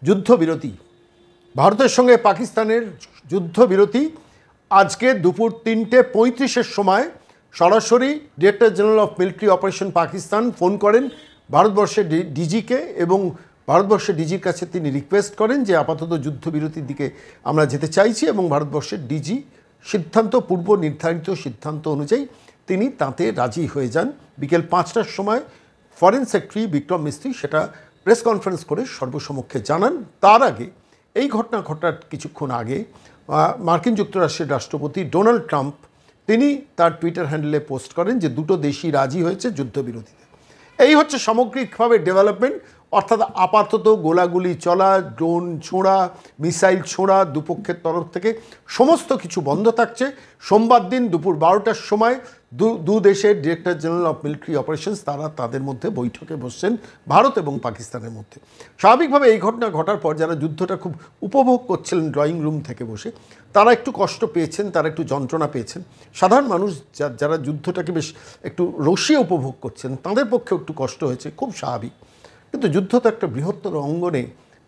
যুদ্ধবিরতি, ভারতের সঙ্গে পাকিস্তানের যুদ্ধবিরতি আজকে দুপুর 3:35-এর সময় সরাসরি director general of military operation Pakistan phone করেন ভারতবর্ষের ডিজিকে এবং ভারতবর্ষের ডিজির কাছে তিনি রিকোয়েস্ট করেন যে আপাতত যুদ্ধবিরতির দিকে আমরা যেতে চাইছি এবং ভারতবর্ষের ডিজি পূর্ব নির্ধারিত সিদ্ধান্ত অনুযায়ী তিনি তাতে রাজি হয়ে যান। বিকেল 5টার সময় ফরেন সেক্রেটারি বিক্রম মিস্ত্রি সেটা প্রেস কনফারেন্স করে সর্বসমক্ষে জানান। তার আগে এই ঘটনা ঘটার কিছুক্ষণ আগে মার্কিন যুক্তরাষ্ট্রের রাষ্ট্রপতি ডোনাল্ড ট্রাম্প তিনি তার টুইটার হ্যান্ডেলে পোস্ট করেন যে দুটো দেশই রাজি হয়েছে যুদ্ধবিরতিতে। এই হচ্ছে সামগ্রিকভাবে ডেভেলপমেন্ট, অর্থাৎ আপাতত গোলাগুলি চলা, ড্রোন ছোঁড়া, মিসাইল ছোঁড়া দুপক্ষের তরফ থেকে সমস্ত কিছু বন্ধ থাকছে। সোমবার দিন দুপুর 12টার সময় দু দেশের director general of military operations তারা তাদের মধ্যে বৈঠকে বসছেন ভারত এবং পাকিস্তানের মধ্যে। স্বাভাবিকভাবে এই ঘটনা ঘটার পর যারা যুদ্ধটা খুব উপভোগ করছিলেন ড্রয়িং রুম থেকে বসে, তারা একটু কষ্ট পেয়েছেন, তারা একটু যন্ত্রণা পেয়েছেন। সাধারণ মানুষ যারা যুদ্ধটাকে বেশ একটু রসিয়ে উপভোগ করছেন তাদের পক্ষেও একটু কষ্ট হয়েছে, খুব স্বাভাবিক। কিন্তু যুদ্ধ তো একটা বৃহত্তর অঙ্গনে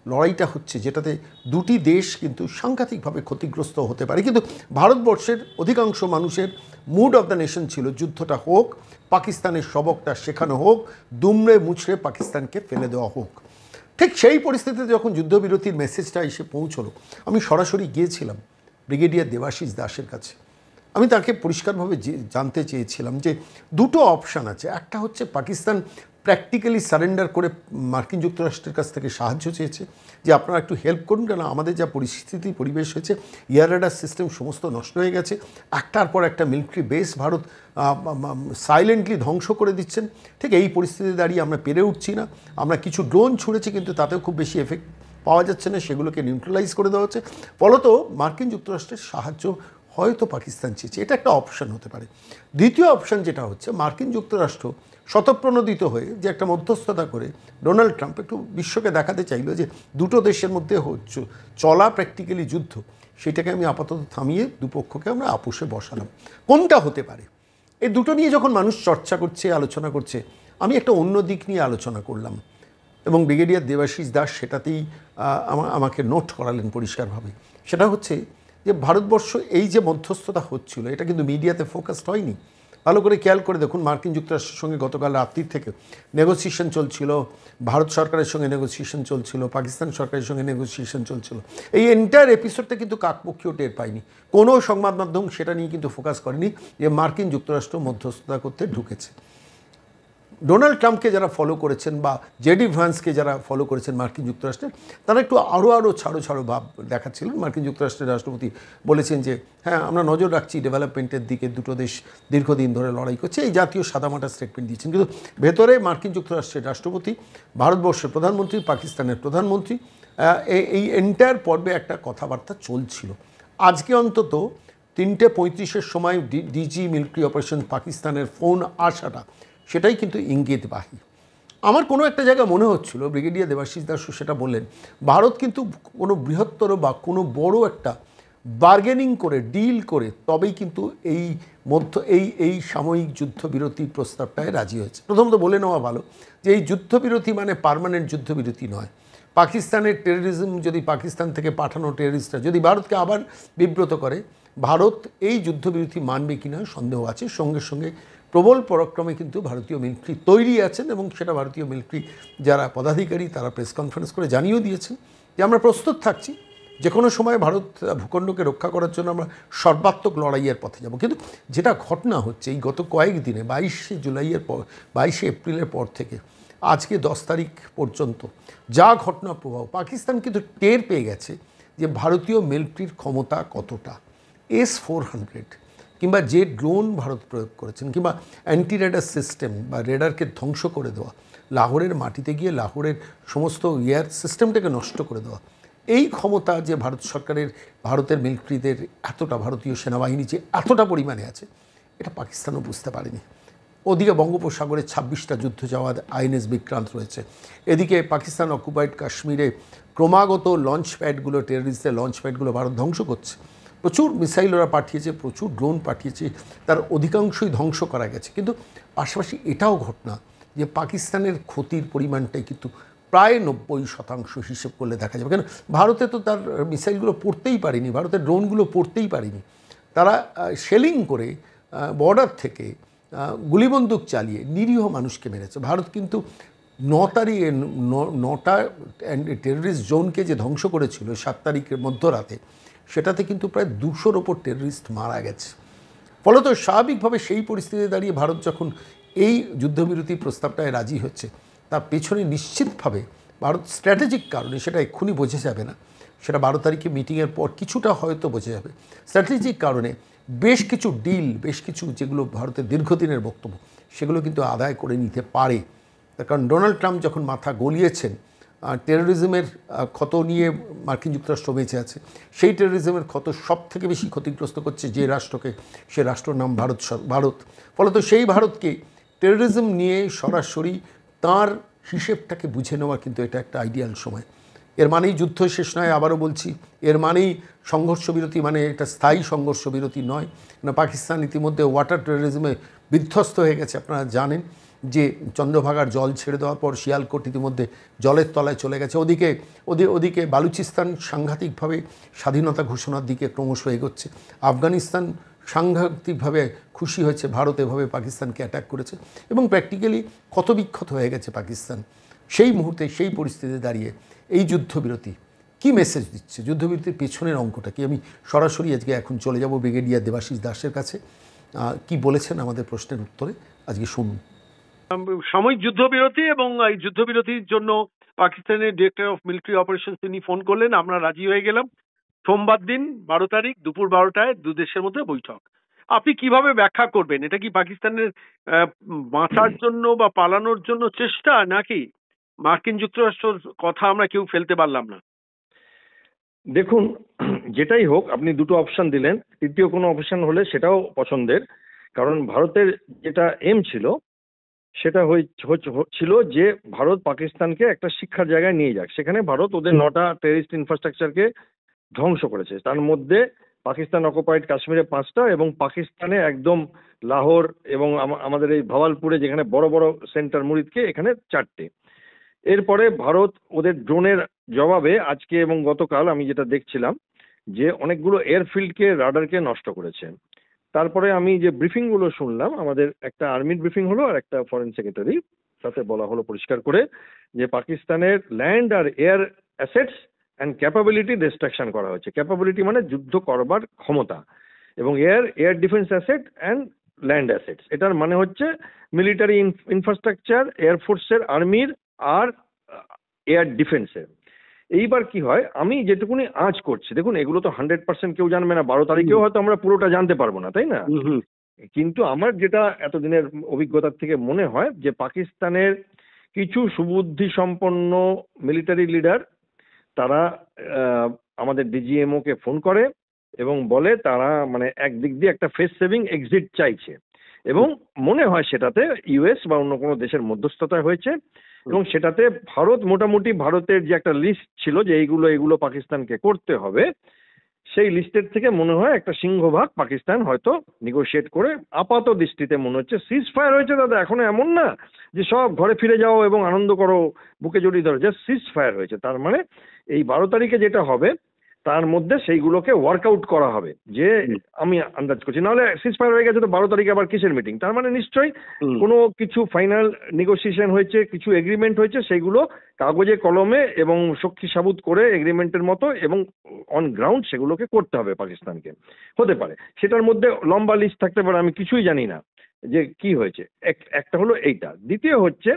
লড়াইটা হচ্ছে, যেটাতে দুটি দেশ কিন্তু সাংঘাতিকভাবে ক্ষতিগ্রস্ত হতে পারে। কিন্তু ভারতবর্ষের অধিকাংশ মানুষের মুড অফ দ্য নেশন ছিল যুদ্ধটা হোক, পাকিস্তানের সবকটা শেখানো হোক, দুমড়ে মুচড়ে পাকিস্তানকে ফেলে দেওয়া হোক। ঠিক সেই পরিস্থিতিতে যখন যুদ্ধবিরতির মেসেজটা এসে পৌঁছলো, আমি সরাসরি গিয়েছিলাম ব্রিগেডিয়ার দেবাশিস দাসের কাছে। আমি তাকে পরিষ্কারভাবে জানতে চেয়েছিলাম যে দুটো অপশান আছে। একটা হচ্ছে পাকিস্তান প্র্যাকটিক্যালি সারেন্ডার করে মার্কিন যুক্তরাষ্ট্রের কাছ থেকে সাহায্য চেয়েছে যে আপনারা একটু হেল্প করুন, কেন আমাদের যা পরিস্থিতি পরিবেশ হয়েছে, এয়ার রাডার সিস্টেম সমস্ত নষ্ট হয়ে গেছে, একটার পর একটা মিলিটারি বেস ভারত সাইলেন্টলি ধ্বংস করে দিচ্ছেন। ঠিক এই পরিস্থিতি দাঁড়িয়ে আমরা পেরে উঠছি না। আমরা কিছু ড্রোন ছুঁড়েছি কিন্তু তাতেও খুব বেশি এফেক্ট পাওয়া যাচ্ছে না, সেগুলোকে নিউট্রালাইজ করে দেওয়া হচ্ছে। ফলত মার্কিন যুক্তরাষ্ট্রের সাহায্য হয়তো পাকিস্তান চেয়েছে, এটা একটা অপশান হতে পারে। দ্বিতীয় অপশান যেটা হচ্ছে, মার্কিন যুক্তরাষ্ট্র স্বতঃপ্রণোদিত হয়ে যে একটা মধ্যস্থতা করে ডোনাল্ড ট্রাম্প একটু বিশ্বকে দেখাতে চাইলো যে দুটো দেশের মধ্যে চলা প্র্যাকটিক্যালি যুদ্ধ, সেটাকে আমি আপাতত থামিয়ে দুপক্ষকে আমরা আপোষে বসালাম। কোনটা হতে পারে? এই দুটো নিয়ে যখন মানুষ চর্চা করছে, আলোচনা করছে, আমি একটা অন্য দিক নিয়ে আলোচনা করলাম এবং ব্রিগেডিয়ার দেবাশিস দাস সেটাতেই আমাকে নোট করালেন পরিষ্কারভাবে। সেটা হচ্ছে যে ভারতবর্ষ এই যে মধ্যস্থতা হচ্ছিল, এটা কিন্তু মিডিয়াতে ফোকাসড হয়নি। ভালো করে খেয়াল করে দেখুন, মার্কিন যুক্তরাষ্ট্রের সঙ্গে গতকাল রাত্রির থেকে নেগোসিয়েশন চলছিল, ভারত সরকারের সঙ্গে নেগোসিয়েশন চলছিল, পাকিস্তান সরকারের সঙ্গে নেগোসিয়েশন চলছিল। এই এন্টায়ার এপিসোডটা কিন্তু কাকপক্ষীয় টের পায়নি, কোনো সংবাদ মাধ্যম সেটা নিয়ে কিন্তু ফোকাস করেনি যে মার্কিন যুক্তরাষ্ট্র মধ্যস্থতা করতে ঢুকেছে। ডোনাল্ড ট্রাম্পকে যারা ফলো করেছেন বা জেডি ভ্যান্সকে যারা ফলো করেছেন মার্কিন যুক্তরাষ্ট্রের, তারা একটু আরও ছাড়ো ভাব দেখাচ্ছিলেন। মার্কিন যুক্তরাষ্ট্রের রাষ্ট্রপতি বলেছেন যে হ্যাঁ, আমরা নজর রাখছি ডেভেলপমেন্টের দিকে, দুটো দেশ দীর্ঘদিন ধরে লড়াই করছে, এই জাতীয় সাদামাটা স্টেটমেন্ট দিয়েছেন। কিন্তু ভেতরে মার্কিন যুক্তরাষ্ট্রের রাষ্ট্রপতি, ভারতবর্ষের প্রধানমন্ত্রী, পাকিস্তানের প্রধানমন্ত্রী, এই এন্টায়ার পর্বে একটা কথাবার্তা চলছিল। আজকে অন্তত 3:35-এর সময় ডিজি মিলিটারি অপারেশন পাকিস্তানের ফোন আসাটা, সেটাই কিন্তু ইঙ্গিতবাহী। আমার কোনো একটা জায়গায় মনে হচ্ছিল, ব্রিগেডিয়ার দেবাশিস দাসও সেটা বললেন, ভারত কিন্তু কোনো বৃহত্তর বা কোনো বড় একটা বার্গেনিং করে, ডিল করে তবেই কিন্তু এই সাময়িক যুদ্ধবিরতির প্রস্তাবটায় রাজি হয়েছে। প্রথমত বলে নেওয়া ভালো যে এই যুদ্ধবিরতি মানে পার্মানেন্ট যুদ্ধবিরতি নয়। পাকিস্তানের টেররিজম, যদি পাকিস্তান থেকে পাঠানো টেররিস্টরা যদি ভারতকে আবার বিব্রত করে, ভারত এই যুদ্ধবিরতি মানবে কিনা সন্দেহ আছে। সঙ্গে সঙ্গে প্রবল পরাক্রমে কিন্তু ভারতীয় মিলিটারি তৈরি আছেন এবং সেটা ভারতীয় মিলিটারি যারা পদাধিকারী তারা প্রেস কনফারেন্স করে জানিয়েও দিয়েছেন যে আমরা প্রস্তুত থাকছি, যে কোনো সময় ভারত ভূখণ্ডকে রক্ষা করার জন্য আমরা সর্বাত্মক লড়াইয়ের পথে যাব। কিন্তু যেটা ঘটনা হচ্ছে এই গত কয়েকদিনে, 22শে এপ্রিলের পর থেকে আজকে 10 তারিখ পর্যন্ত যা ঘটনা প্রবাহ, পাকিস্তান কিন্তু টের পেয়ে গেছে যে ভারতীয় মিলিটারির ক্ষমতা কতটা। S-400 কিংবা যে ড্রোন ভারত প্রয়োগ করেছেন, কিংবা অ্যান্টি রেডার সিস্টেম বা রেডারকে ধ্বংস করে দেওয়া, লাহোরের মাটিতে গিয়ে লাহোরের সমস্ত এয়ার সিস্টেমটাকে নষ্ট করে দেওয়া, এই ক্ষমতা যে ভারত সরকারের, ভারতের মিলিটারিদের এতটা, ভারতীয় সেনাবাহিনী যে এতটা পরিমাণে আছে, এটা পাকিস্তানও বুঝতে পারেনি। ওদিকে বঙ্গোপসাগরে 26টা যুদ্ধ যাওয়া INS বিক্রান্ত রয়েছে, এদিকে পাকিস্তান অকুপাইড কাশ্মীরে ক্রমাগত লঞ্চ প্যাডগুলো, টেররিস্টদের লঞ্চ প্যাডগুলো ভারত ধ্বংস করছে। প্রচুর মিসাইল ওরা পাঠিয়েছে, প্রচুর ড্রোন পাঠিয়েছে, তার অধিকাংশই ধ্বংস করা গেছে। কিন্তু পাশাপাশি এটাও ঘটনা যে পাকিস্তানের ক্ষতির পরিমাণটাই কিন্তু প্রায় 90% হিসেব করলে দেখা যাবে। কেন ভারতে তো তার মিসাইলগুলো পড়তেই পারেনি, ভারতের ড্রোনগুলো পড়তেই পারেনি। তারা শেলিং করে বর্ডার থেকে গুলিবন্দুক চালিয়ে নিরীহ মানুষকে মেরেছে। ভারত কিন্তু 9টা টেররিস্ট জোনকে যে ধ্বংস করেছিল 7 তারিখের মধ্যরাতে, সেটাতে কিন্তু প্রায় 200-র ওপর টেররিস্ট মারা গেছে। ফলত স্বাভাবিকভাবে সেই পরিস্থিতিতে দাঁড়িয়ে ভারত যখন এই যুদ্ধবিরতি প্রস্তাবটায় রাজি হচ্ছে, তার পেছনে নিশ্চিতভাবে ভারত স্ট্র্যাটেজিক কারণে, সেটা এক্ষুনি বোঝা যাবে না, সেটা 12 তারিখে মিটিংয়ের পর কিছুটা হয়তো বোঝা যাবে, স্ট্র্যাটেজিক কারণে বেশ কিছু ডিল, বেশ কিছু যেগুলো ভারতের দীর্ঘদিনের বক্তব্য, সেগুলো কিন্তু আদায় করে নিতে পারে। তার কারণ ডোনাল্ড ট্রাম্প যখন মাথা গলিয়েছেন টেরোরিজমের ক্ষত নিয়ে মার্কিন যুক্তরাষ্ট্র বেঁচে আছে, সেই টেরোরিজমের ক্ষত সব থেকে বেশি ক্ষতিগ্রস্ত করছে যে রাষ্ট্রকে, সে রাষ্ট্রের নাম ভারত। ফলত সেই ভারতকে টেরোরিজম নিয়ে সরাসরি তার হিসেবটাকে বুঝে নেওয়ার কিন্তু এটা একটা আইডিয়াল সময়। এর মানেই যুদ্ধ শেষ নয়, আবারও বলছি, এর মানেই সংঘর্ষ বিরতি, মানে এটা স্থায়ী সংঘর্ষ বিরতি নয়। না, পাকিস্তান ইতিমধ্যে ওয়াটার টেরোরিজমে বিধ্বস্ত হয়ে গেছে। আপনারা জানেন যে চন্দ্রভাগার জল ছেড়ে দেওয়ার পর শিয়ালকোট ইতিমধ্যে জলের তলায় চলে গেছে। ওদিকে বালুচিস্তান সাংঘাতিকভাবে স্বাধীনতা ঘোষণার দিকে ক্রমশ এগোচ্ছে। আফগানিস্তান সাংঘাতিকভাবে খুশি হয়েছে ভারত এভাবে পাকিস্তানকে অ্যাটাক করেছে, এবং প্র্যাকটিক্যালি ক্ষতবিক্ষত হয়ে গেছে পাকিস্তান। সেই মুহূর্তে, সেই পরিস্থিতিতে দাঁড়িয়ে এই যুদ্ধবিরতি কী মেসেজ দিচ্ছে, যুদ্ধবিরতির পেছনের অঙ্কটা কি, আমি সরাসরি আজকে এখন চলে যাব ব্রিগেডিয়ার দেবাশিস দাসের কাছে। কি বলেছেন আমাদের প্রশ্নের উত্তরে, আজকে শুনুন। সাময়িক যুদ্ধবিরতি, এবং এই যুদ্ধবিরতির জন্য পাকিস্তানের ডিরেক্টর অফ মিলিটারি অপারেশন তিনি ফোন করলেন, আমরা রাজি হয়ে গেলাম। সোমবার দিন 12 তারিখ দুপুর 12টায় দু দেশের মধ্যে বৈঠক। আপনি কিভাবে ব্যাখ্যা করবেন? এটা কি পাকিস্তানের বাঁচার জন্য বা পালানোর জন্য চেষ্টা, নাকি মার্কিন যুক্তরাষ্ট্রের কথা আমরা কেউ ফেলতে পারলাম না? দেখুন, যেটাই হোক, আপনি দুটো অপশন দিলেন, তৃতীয় কোনো অপশন হলে সেটাও পছন্দের। কারণ ভারতের যেটা এম ছিল, সেটা ছিল যে ভারত পাকিস্তানকে একটা শিক্ষার জায়গায় নিয়ে যাক। সেখানে ভারত ওদের 9টা টেরিস্ট ইনফ্রাস্ট্রাকচারকে ধ্বংস করেছে। তার মধ্যে পাকিস্তান অকুপাইড কাশ্মীরে 5টা, এবং পাকিস্তানে একদম লাহোর এবং আমাদের এই ভাওয়ালপুরে যেখানে বড় বড় সেন্টার মুরিদকে, এখানে 4টে। এরপরে ভারত ওদের ড্রোনের জবাবে আজকে এবং গতকাল আমি যেটা দেখছিলাম, যে অনেকগুলো এয়ারফিল্ডকে, রাডারকে নষ্ট করেছে। তারপরে আমি যে ব্রিফিংগুলো শুনলাম, আমাদের একটা আর্মির ব্রিফিং হলো আর একটা ফরেন সেক্রেটারি, তাতে বলা হলো পরিষ্কার করে যে পাকিস্তানের ল্যান্ড আর air assets and capability destruction করা হয়েছে। ক্যাপাবিলিটি মানে যুদ্ধ করবার ক্ষমতা, এবং air defence asset and land assets, এটার মানে হচ্ছে মিলিটারি ইনফ্রাস্ট্রাকচার, এয়ারফোর্সের, আর্মির আর এয়ার ডিফেন্সের। এইবার কি হয়, আমি যেটুকুনি আঁচ করছি, দেখুন এগুলো তো 100% কেউ জানবে না, 12 তারিখেও হয়তো আমরা পুরোটা জানতে পারবো না, তাই না? কিন্তু আমার যেটা এতদিনের অভিজ্ঞতার থেকে মনে হয়, যে পাকিস্তানের কিছু সুবুদ্ধি সম্পন্ন মিলিটারি লিডার, তারা আমাদের ডিজিএমও কে ফোন করে এবং বলে তারা মানে একদিক দিয়ে একটা ফেস সেভিং এক্সিট চাইছে, এবং মনে হয় সেটাতে ইউএস বা অন্য কোনো দেশের মধ্যস্থতায় হয়েছে, এবং সেটাতে ভারত মোটামুটি, ভারতের যে একটা লিস্ট ছিল যে এইগুলো পাকিস্তানকে করতে হবে, সেই লিস্টের থেকে মনে হয় একটা সিংহভাগ পাকিস্তান হয়তো নেগোশিয়েট করে, আপাত দৃষ্টিতে মনে হচ্ছে সিজ ফায়ার হয়েছে। দাদা, এখনো এমন না যে সব ঘরে ফিরে যাও এবং আনন্দ করো, বুকে জড়িয়ে ধরো, জাস্ট সিজ ফায়ার হয়েছে। তার মানে এই 12 তারিখে যেটা হবে তার মধ্যে সেইগুলোকে ওয়ার্কআউট করা হবে, যে আমি আন্দাজ করছি। নাহলে সিজ ফায়ার হয়ে গেছে তো 12 তারিখে আবার কিসের মিটিং? তার মানে নিশ্চয়ই কোনো কিছু ফাইনাল নেগোসিয়েশন হয়েছে, কিছু এগ্রিমেন্ট হয়েছে, সেইগুলো কাগজে কলমে এবং সাক্ষী সাবুত করে এগ্রিমেন্টের মতো এবং অন গ্রাউন্ড সেগুলোকে করতে হবে পাকিস্তানকে। হতে পারে সেটার মধ্যে লম্বা লিস্ট থাকতে পারে, আমি কিছুই জানি না যে কি হয়েছে। একটা হলো এইটা। দ্বিতীয় হচ্ছে,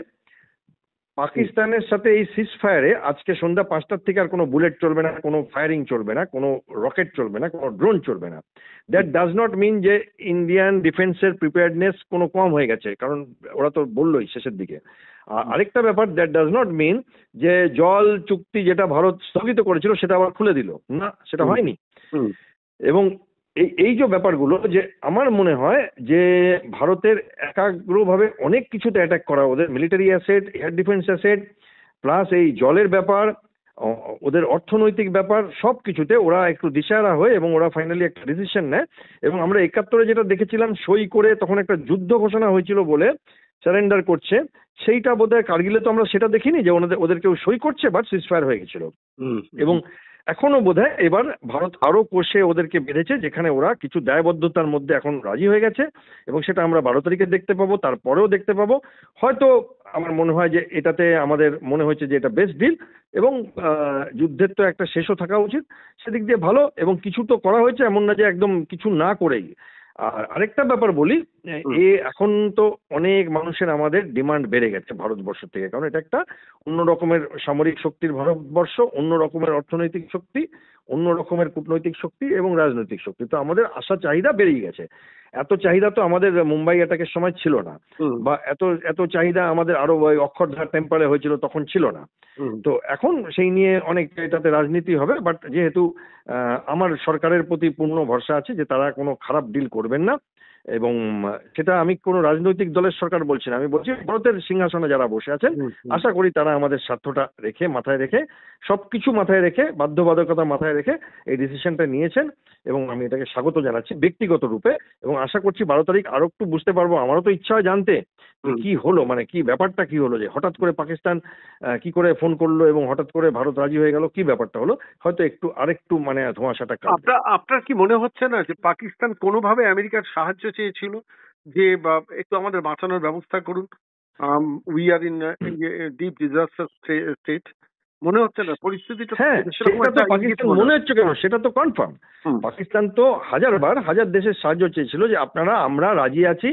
পাকিস্তানের সাথে এই সিজ ফায়ারে আজকে সন্ধ্যা 5টার থেকে আর কোনো বুলেট চলবে না, কোনো ফায়ারিং চলবে না, কোনো রকেট চলবে না, কোনো ড্রোন চলবে না। দ্যাট ডাজ নট মিন যে ইন্ডিয়ান ডিফেন্সের প্রিপেয়ারনেস কোনো কম হয়ে গেছে, কারণ ওরা তো বললোই শেষের দিকে। আরেকটা ব্যাপার, দ্যাট ডাজ নট মিন যে জল চুক্তি যেটা ভারত স্থগিত করেছিল সেটা আবার খুলে দিল না, সেটা হয়নি। এবং এই যে ব্যাপারগুলো, যে আমার মনে হয় যে ভারতের একাগ্রভাবে অনেক কিছুতে অ্যাটাক করা, ওদের military asset, air defence asset, plus এই জলের ব্যাপার, ওদের অর্থনৈতিক ব্যাপার, সব কিছুতে ওরা একটু দিশাহারা হয়ে এবং ওরা ফাইনালি একটা ডিসিশন নেয়। এবং আমরা 71-এ যেটা দেখেছিলাম, সই করে তখন একটা যুদ্ধ ঘোষণা হয়েছিল বলে সারেন্ডার করছে, সেইটা বোধহয় কার্গিলে তো আমরা সেটা দেখিনি যে ওদের কেউ সই করছে, বাট সিজফায়ার হয়ে গেছিল। এবং এখনো বোধহয় এবার ভারত আরো কোষে ওদেরকে বেঁধেছে, যেখানে ওরা কিছু দায়বদ্ধতার মধ্যে এখন রাজি হয়ে গেছে, এবং সেটা আমরা 12 তারিখে দেখতে পাবো, তারপরেও দেখতে পাবো। হয়তো আমার মনে হয় যে এটাতে আমাদের মনে হয়েছে যে এটা বেস্ট ডিল, এবং যুদ্ধের তো একটা শেষও থাকা উচিত, সেদিক দিয়ে ভালো। এবং কিছু তো করা হয়েছে, এমন না যে একদম কিছু না করেই। আর আরেকটা ব্যাপার বলি, এখন তো অনেক মানুষের আমাদের ডিমান্ড বেড়ে গেছে ভারতবর্ষ থেকে, কারণ এটা একটা অন্য রকমের সামরিক শক্তির ভারতবর্ষ, অন্য রকমের অর্থনৈতিক শক্তি, অন্য রকমের কূটনৈতিক শক্তি এবং রাজনৈতিক শক্তি। তো আমাদের আশা চাহিদা বেড়েই গেছে। এত চাহিদা তো আমাদের মুম্বাই অ্যাটাকের সময় ছিল না, বা এত চাহিদা আমাদের আরো ওই অক্ষরধার টেম্পলে হয়েছিল তখন ছিল না। তো এখন সেই নিয়ে অনেক এটাতে রাজনীতি হবে, বাট যেহেতু আমার সরকারের প্রতি পূর্ণ ভরসা আছে যে তারা কোনো খারাপ ডিল করবেন না, এবং সেটা আমি কোনো রাজনৈতিক দলের সরকার বলছি না, আমি বলছি ভারতের সিংহাসনে যারা বসে আছেন, আশা করি তারা আমাদের স্বার্থটা রেখে মাথায় রেখে, সবকিছু মাথায় রেখে, বাধ্যবাধকতা মাথায় রেখে এই ডিসিশনটা নিয়েছেন, এবং আমি এটাকে স্বাগত জানাচ্ছি ব্যক্তিগত রূপে। এবং আশা করছি 12 তারিখ আরো একটু বুঝতে পারবো। আমারও তো ইচ্ছা হয় জানতে কি হলো, মানে কি ব্যাপারটা কি হলো, যে হঠাৎ করে পাকিস্তান কি করে ফোন করলো এবং হঠাৎ করে ভারত রাজি হয়ে গেল, কি ব্যাপারটা হলো। হয়তো আরেকটু মানে ধোঁয়াশাটা কাটবে। আপনার কি মনে হচ্ছে না যে পাকিস্তান কোনোভাবে আমেরিকার সাহায্য চেয়েছিল, যে বা একটু আমাদের বাঁচানোর ব্যবস্থা করুন, we are in deep disaster state? মনে হচ্ছে না পরিস্থিতিটা? হ্যাঁ, সেটা তো পাকিস্তান মনে হচ্ছে কেন, সেটা তো কনফার্ম। পাকিস্তান তো হাজার দেশের সাহায্য চেয়েছিল, যে আমরা রাজি আছি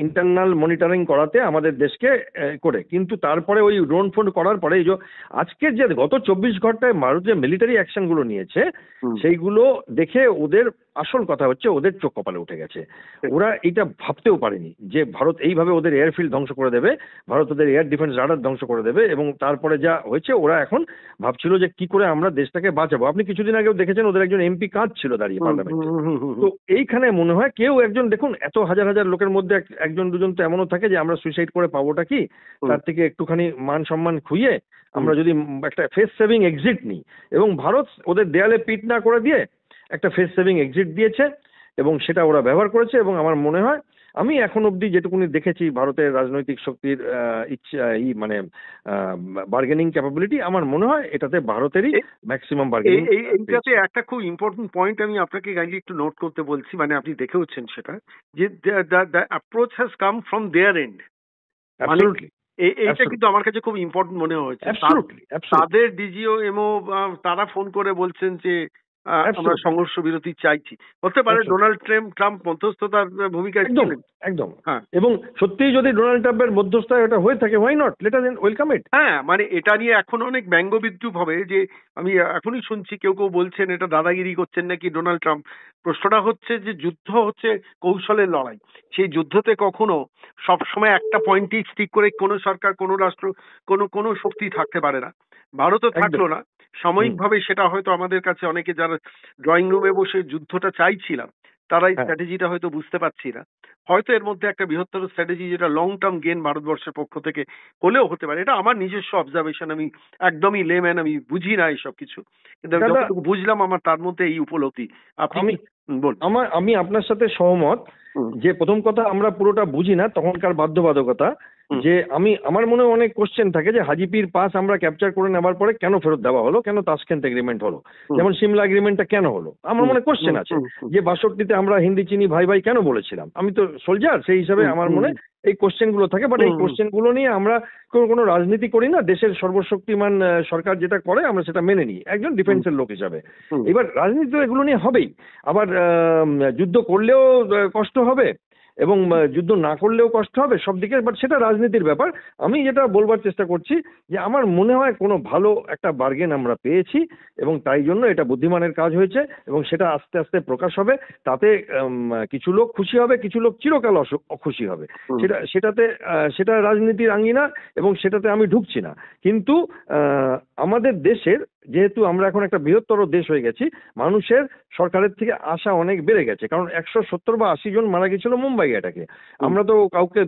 ইন্টারনাল মনিটরিং করাতে আমাদের দেশকে করে। কিন্তু তারপরে ওই ড্রোন ফোন করার পরে এই যে আজকের যে গত 24 ঘন্টায় ভারত যে মিলিটারি অ্যাকশন গুলো নিয়েছে, সেইগুলো দেখে ওদের আসল কথা হচ্ছে ওদের চোখ কপালে উঠে গেছে। ওরা এটা ভাবতেও পারেনি যে ভারত এইভাবে ওদের এয়ারফিল্ড ধ্বংস করে দেবে, ভারত ওদের এয়ার ডিফেন্স রাডার ধ্বংস করে দেবে। এবং তারপরে যা হয়েছে, ওরা এখন ভাবছিল যে কি করে আমরা দেশটাকে বাঁচাবো। আপনি কিছুদিন আগেও দেখেছেন ওদের একজন এমপি কাঁদছিল দাঁড়িয়ে পার্লামেন্টে। তো এইখানে মনে হয় কেউ একজন, দেখুন এত হাজার লোকের মধ্যে একজন দুজন তো এমনও থাকে যে আমরা সুইসাইড করে পাবোটা কি, তার থেকে একটুখানি মান সম্মান খুইয়ে আমরা যদি একটা ফেস সেভিং এক্সিট নিই। এবং ভারত ওদের দেয়ালে পিঠ না করে দিয়ে একটা ফেস সেভিং এক্সিট দিয়েছে, এবং সেটা ওরা ব্যবহার করেছে। এবং আমার মনে হয়, আমি এখন অবধি যেটুকুনি দেখেছি ভারতের রাজনৈতিক শক্তির ইচ্ছা, মানে বার্গেনিং ক্যাপাবিলিটি, আমার মনে হয় এটাতে ভারতেরই ম্যাক্সিমাম বার্গেনিং। এইটাতে একটা খুব ইম্পর্টেন্ট পয়েন্ট আমি আপনাকে কাইন্ডলি একটু নোট করতে বলছি, মানে আপনি দেখেওছেন সেটা, যে the approach has come from their end. এইটা কিন্তু আমার কাছে খুব ইম্পর্টেন্ট মনে হয়েছে। তাদের ডিজিও এমও তারা ফোন করে বলছেন যে আমরা সংঘর্ষ বিরতি চাইছি। হতে পারে ডোনাল্ড ট্রাম্প মধ্যস্থতার ভূমিকায় ছিলেন। একদম। এবং সত্যিই যদি ডোনাল্ড ট্রাম্পের মধ্যস্থায় এটা হয়ে থাকে, why not, let us welcome ইট। হ্যাঁ, মানে এটা নিয়ে এখন অনেক ব্যঙ্গ বিদ্রুপ হবে, যে আমি এখনই শুনছি কেউ বলছেন এটা দাদাগিরি করছেন নাকি ডোনাল্ড ট্রাম্প। প্রশ্নটা হচ্ছে যে যুদ্ধ হচ্ছে কৌশলের লড়াই, সেই যুদ্ধতে কখনো সবসময় একটা পয়েন্টেই স্টিক করে কোনো সরকার, কোনো রাষ্ট্র, কোনো শক্তি থাকতে পারে না। ভারতও থাকলো না সাময়িকভাবে। সেটা হয়তো আমাদের কাছে অনেকে যারা ড্রয়িং রুমে বসে যুদ্ধটা চাইছিলাম, তারা এই স্ট্র্যাটেজিটা হয়তো বুঝতে পারছি না। হয়তো এর মধ্যে একটা বৃহত্তর স্ট্র্যাটেজি, যেটা লং টার্ম গেন ভারতবর্ষের পক্ষ থেকে হলেও হতে পারে। এটা আমার নিজস্ব অবজারভেশন, আমি একদমই লেম্যান, আমি বুঝি না এইসব কিছু, কিন্তু যতটুকু বুঝলাম আমার তার মধ্যে এই উপলব্ধি। আমি আপনার সাথে সহমত যে প্রথম কথা আমরা পুরোটা বুঝি না তখনকার বাধ্যবাধকতা। যে আমার মনে অনেক কোশ্চেন থাকে যে হাজিপির পাস আমরা ক্যাপচার করে নেবার পরে কেন ফেরত দেওয়া হলো, কেন তাশকেন্ট এগ্রিমেন্ট হলো, যেমন সিমলা এগ্রিমেন্টটা কেন হলো, আমার মনে কোশ্চেন আছে। যে 62তে আমরা হিন্দি চিনি ভাই ভাই কেন বলেছিলাম, আমি তো সোলজার, সেই হিসাবে আমার মনে এই কোশ্চেন গুলো থাকে। বাট এই কোশ্চেন গুলো নিয়ে আমরা কোনো রাজনীতি করি না, দেশের সর্বশক্তিমান সরকার যেটা করে আমরা সেটা মেনে নিই একজন ডিফেন্সের লোক হিসাবে। এবার রাজনীতি তো এগুলো নিয়ে হবেই। আবার যুদ্ধ করলেও কষ্ট হবে এবং যুদ্ধ না করলেও কষ্ট হবে, সব দিকে। বাট সেটা রাজনীতির ব্যাপার। আমি যেটা বলবার চেষ্টা করছি যে আমার মনে হয় কোনো ভালো একটা বার্গেন আমরা পেয়েছি, এবং তাই জন্য এটা বুদ্ধিমানের কাজ হয়েছে, এবং সেটা আস্তে আস্তে প্রকাশ হবে। তাতে কিছু লোক খুশি হবে, কিছু লোক চিরকাল অখুশি হবে। সেটা রাজনীতির আঙ্গিনা, এবং সেটাতে আমি ঢুকছি না। কিন্তু আমাদের দেশের, যেহেতু আমরা এখন একটা বৃহত্তর দেশ হয়ে গেছি, মানুষের সরকারের থেকে আশা অনেক বেড়ে গেছে। কারণ 170 বা 80 জন মারা গেছিল মুম্বাই অ্যাটাকে। আমরা তো কাউকে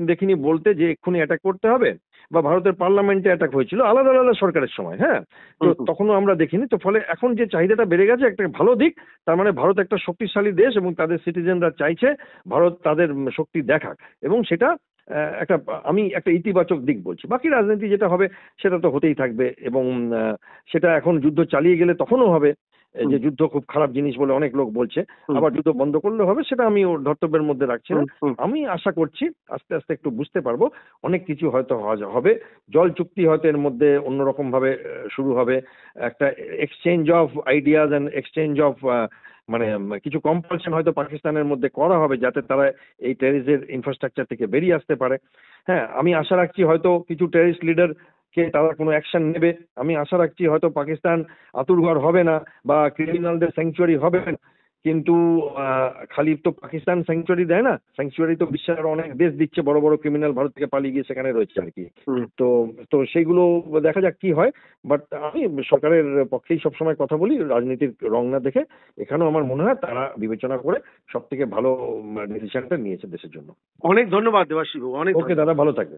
দেখিনি বলতে যে এক্ষুনি অ্যাটাক করতে হবে, বা ভারতের পার্লামেন্টে অ্যাটাক হয়েছিল আলাদা আলাদা সরকারের সময়। হ্যাঁ, তো তখনও আমরা দেখিনি। তো ফলে এখন যে চাহিদাটা বেড়ে গেছে, একটা ভালো দিক। তার মানে ভারত একটা শক্তিশালী দেশ, এবং তাদের সিটিজেনরা চাইছে ভারত তাদের শক্তি দেখাক, এবং সেটা একটা আমি একটা ইতিবাচক দিক বলছি। বাকি রাজনীতি যেটা হবে সেটা তো হতেই থাকবে, এবং সেটা এখন যুদ্ধ চালিয়ে গেলে তখনও হবে যে যুদ্ধ খুব খারাপ জিনিস বলে অনেক লোক বলছে, আবার যুদ্ধ বন্ধ করলে হবে, সেটা আমি ওর ধর্তব্যের মধ্যে রাখছি না। আমি আশা করছি আস্তে আস্তে একটু বুঝতে পারবো, অনেক কিছু হয়তো হবে। জল চুক্তি হয়তো এর মধ্যে অন্যরকম ভাবে শুরু হবে, একটা exchange of ideas and exchange of মানে কিছু কম্পালশন হয়তো পাকিস্তানের মধ্যে করা হবে যাতে তারা এই টেরিসের ইনফ্রাস্ট্রাকচার থেকে বেরিয়ে আসতে পারে। হ্যাঁ, আমি আশা রাখছি হয়তো কিছু টেরিস্ট লিডার কে তারা কোনো অ্যাকশন নেবে। আমি আশা রাখছি হয়তো পাকিস্তান আতুরঘর হবে না বা ক্রিমিনালদের স্যাংচুয়ারি হবে না, কিন্তু খালি তো পাকিস্তান স্যাংচুয়ারি দেয় না, স্যাংচুয়ারি তো বিশ্বের আরো অনেক দেশ দিচ্ছে, বড় বড় ক্রিমিনাল ভারত থেকে পালিয়ে গিয়ে সেখানে রয়েছে আর কি। তো তো সেইগুলো দেখা যাক কি হয়। বাট আমি সরকারের পক্ষেই সবসময় কথা বলি, রাজনীতির রং না দেখে। এখানেও আমার মনে হয় তারা বিবেচনা করে সব থেকে ভালো ডিসিশনটা নিয়েছে দেশের জন্য। অনেক ধন্যবাদ দেবাশিস বাবু, অনেক ওকে দাদা, ভালো থাকবে।